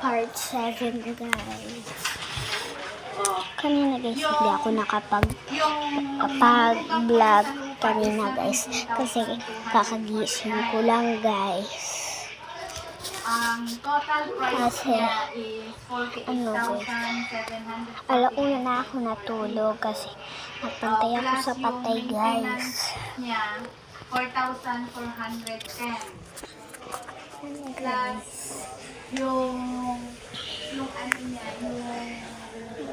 part 7 guys. Kanina guys, hindi ako nakapag-vlog kanina guys. Kasi kakagising ko lang guys. Ang total price Kasi, niya is 48,700. alauna na ako natulog kasi nagpantay ako sa patay guys. Niya 4,410. Plus yung ano niya,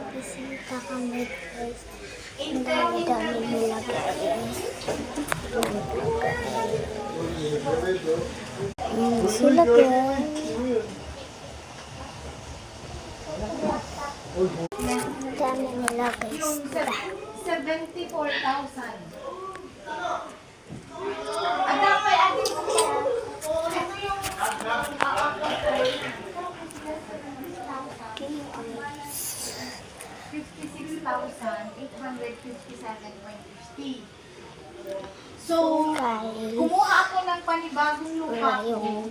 Bisita kami guys. Ang dami-dami nila guys. Sila guys. Ang dami nila guys. yung 74,000. At dapat atin mo siya. Ano yung 56,857.50. So, Guys, kumuha ako ng panibagong lupa wala ko. yung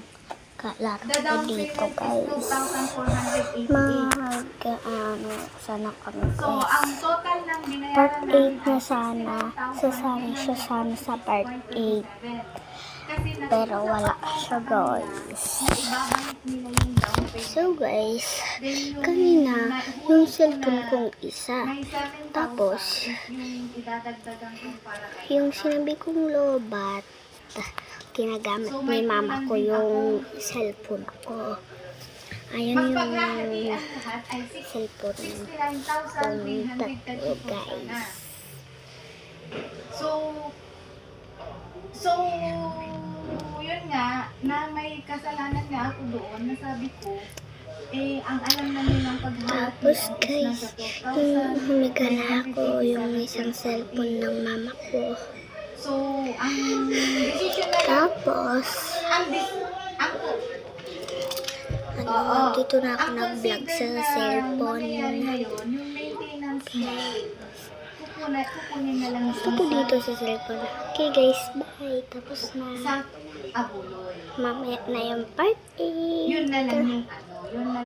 kalaro The ko down dito payment is guys. 2,488. Sana kami So, guys. ang total ng Part binayaran 8 na sana. Sasali siya sana sa part 8. Pero wala siya guys. Ibabalik nila yung down payment. So guys, Then yung kanina yung cellphone kong may isa. 7,000 Tapos, yung idadagdagan ko para kay yung sinabi kong lobat, ginagamit ni mama ko yung cellphone ko. Ayun yung magpaghahati ang lahat ay cellphone ko tatlo 69,334 na. guys. So, yun nga, na may kasalanan nga ako doon, nasabi ko, ang alam na nilang paghahati Tapos ay guys, nasa humiga na ako yung isang cellphone ng mama ko. So, ang decision na lang, Tapos, dito na ako nag-vlog sa cellphone. ngayon, yung maintenance na kukunin na lang Gusto ko dito sa cellphone. Okay guys, bye. Tapos sa na. Abuloy. Mamaya na yung part 8. Yun na lang yung yun na